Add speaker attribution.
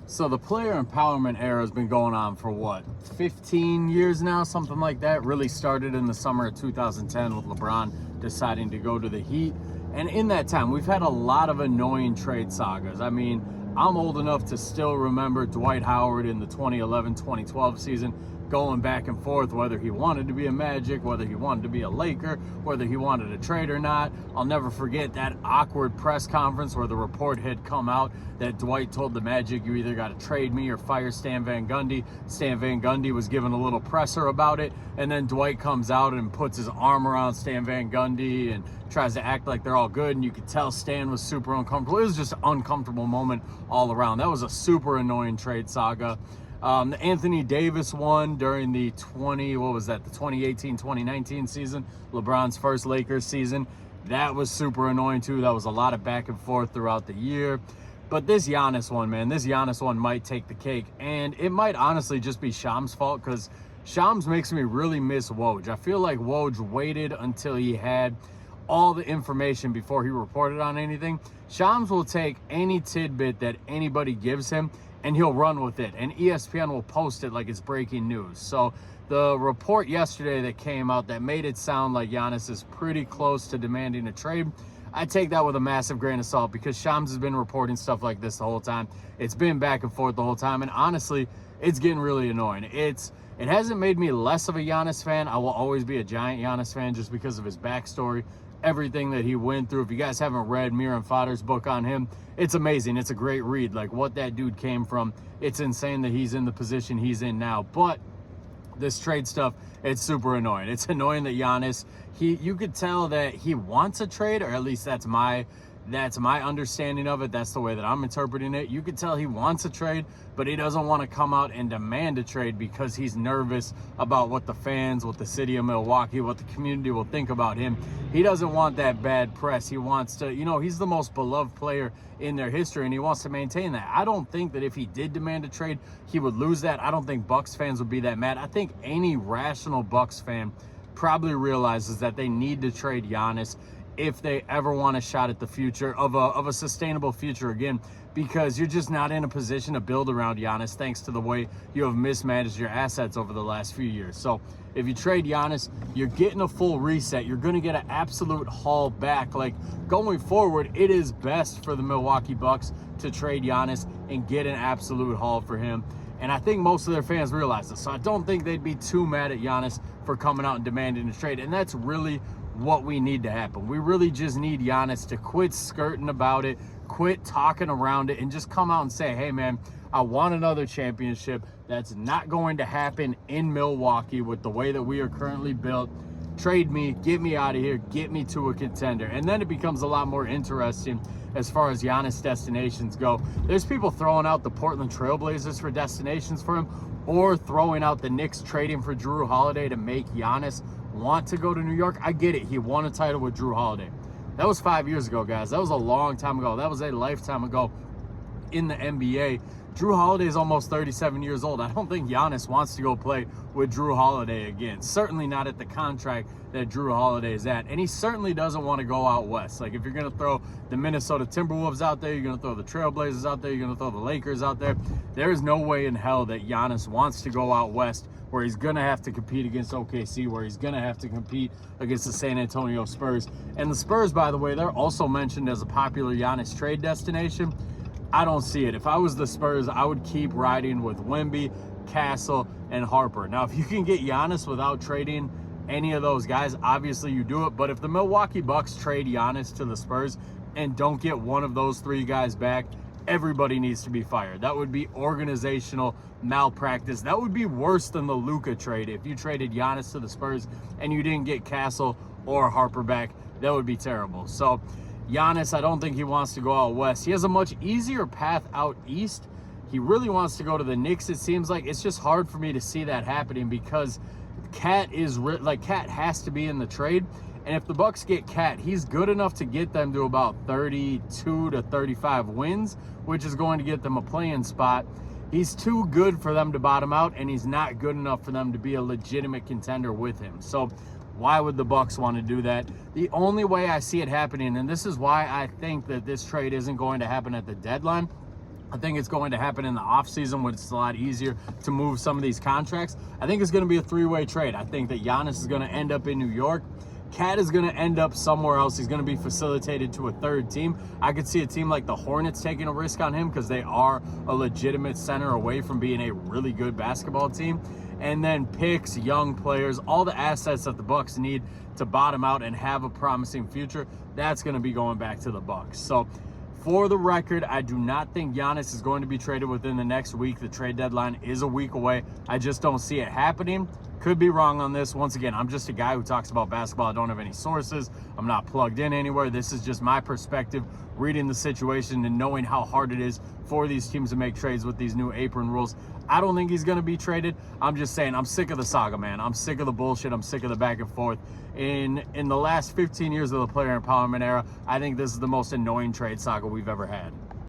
Speaker 1: So the player empowerment era has been going on for what, 15 years now, something like that. Really started in the summer of 2010 with LeBron deciding to go to the Heat. And in that time, we've had a lot of annoying trade sagas. I mean, I'm old enough to still remember Dwight Howard in the 2011-2012 season going back and forth whether he wanted to be a Magic, whether he wanted to be a Laker, whether he wanted a trade or not. I'll never forget that awkward press conference where the report had come out that Dwight told the Magic, you either got to trade me or fire Stan Van Gundy. Stan Van Gundy was given a little presser about it, and then Dwight comes out and puts his arm around Stan Van Gundy and tries to act like they're all good, and you could tell Stan was super uncomfortable. It was just an uncomfortable moment all around. That was a super annoying trade saga. The Anthony Davis one during the 2018-2019 season, LeBron's first Lakers season, that was super annoying too. That was a lot of back and forth throughout the year. But this Giannis one, man, this Giannis one might take the cake, and it might honestly just be Shams' fault, because Shams makes me really miss Woj. I feel like Woj waited until he had all the information before he reported on anything. Shams will take any tidbit that anybody gives him and he'll run with it, and ESPN will post it like it's breaking news. So the report yesterday that came out that made it sound like Giannis is pretty close to demanding a trade, I take that with a massive grain of salt, because Shams has been reporting stuff like this the whole time. It's been back and forth the whole time, and honestly, it's getting really annoying. It hasn't made me less of a Giannis fan. I will always be a giant Giannis fan just because of his backstory, everything that he went through. If you guys haven't read Miran Fodder's book on him, it's amazing. It's a great read. Like, what that dude came from, it's insane that he's in the position he's in now. But this trade stuff, it's super annoying. It's annoying that Giannis, you could tell that he wants a trade, or at least that's my understanding of it. That's the way that I'm interpreting it. You could tell he wants a trade, but he doesn't want to come out and demand a trade because he's nervous about what the fans, what the city of Milwaukee, what the community will think about him. He doesn't want that bad press. He wants to, he's the most beloved player in their history, and he wants to maintain that. I don't think that if he did demand a trade, he would lose that. I don't think Bucks fans would be that mad. I think any rational Bucks fan probably realizes that they need to trade Giannis if they ever want a shot at the future of a sustainable future again, because you're just not in a position to build around Giannis thanks to the way you have mismanaged your assets over the last few years. So if you trade Giannis, you're getting a full reset. You're going to get an absolute haul back. Like, going forward, it is best for the Milwaukee Bucks to trade Giannis and get an absolute haul for him. And I think most of their fans realize this. So I don't think they'd be too mad at Giannis for coming out and demanding a trade. And that's really what we need to happen. We really just need Giannis to quit skirting about it, quit talking around it, and just come out and say, hey man, I want another championship. That's not going to happen in Milwaukee with the way that we are currently built. Trade me, get me out of here, get me to a contender. And then it becomes a lot more interesting as far as Giannis destinations go. There's people throwing out the Portland Trailblazers for destinations for him, or throwing out the Knicks trading for Drew Holiday to make Giannis want to go to New York. I get it. He won a title with Drew Holiday. That was 5 years ago, guys. That was a long time ago. That was a lifetime ago in the NBA. Drew Holiday is almost 37 years old. I don't think Giannis wants to go play with Drew Holiday again. Certainly not at the contract that Drew Holiday is at. And he certainly doesn't want to go out west. Like, if you're going to throw the Minnesota Timberwolves out there, you're going to throw the Trailblazers out there, you're going to throw the Lakers out there, there is no way in hell that Giannis wants to go out west, where he's going to have to compete against OKC, where he's going to have to compete against the San Antonio Spurs. And the Spurs, by the way, they're also mentioned as a popular Giannis trade destination. I don't see it. If I was the Spurs, I would keep riding with Wemby, Castle, and Harper. Now, if you can get Giannis without trading any of those guys, obviously you do it. But if the Milwaukee Bucks trade Giannis to the Spurs and don't get one of those three guys back, everybody needs to be fired. That would be organizational malpractice. That would be worse than the Luka trade. If you traded Giannis to the Spurs and you didn't get Castle or Harper back, that would be terrible. So Giannis, I don't think he wants to go out west. He has a much easier path out east. He really wants to go to the Knicks, it seems like. It's just hard for me to see that happening, because Cat has to be in the trade. And if the Bucks get Cat, he's good enough to get them to about 32 to 35 wins, which is going to get them a play-in spot. He's too good for them to bottom out, and he's not good enough for them to be a legitimate contender with him. So why would the Bucks want to do that? The only way I see it happening, and this is why I think that this trade isn't going to happen at the deadline, I think it's going to happen in the offseason when it's a lot easier to move some of these contracts. I think it's going to be a three-way trade. I think that Giannis is going to end up in New York. Cat is going to end up somewhere else. He's going to be facilitated to a third team. I could see a team like the Hornets taking a risk on him because they are a legitimate center away from being a really good basketball team. And then picks, young players, all the assets that the Bucks need to bottom out and have a promising future, that's going to be going back to the Bucks. So for the record, I do not think Giannis is going to be traded within the next week. The trade deadline is a week away. I just don't see it happening. Could be wrong on this. Once again, I'm just a guy who talks about basketball. I don't have any sources. I'm not plugged in anywhere. This is just my perspective, reading the situation and knowing how hard it is for these teams to make trades with these new apron rules. I don't think he's going to be traded. I'm just saying I'm sick of the saga, man. I'm sick of the bullshit. I'm sick of the back and forth. In the last 15 years of the player empowerment era, I think this is the most annoying trade saga we've ever had.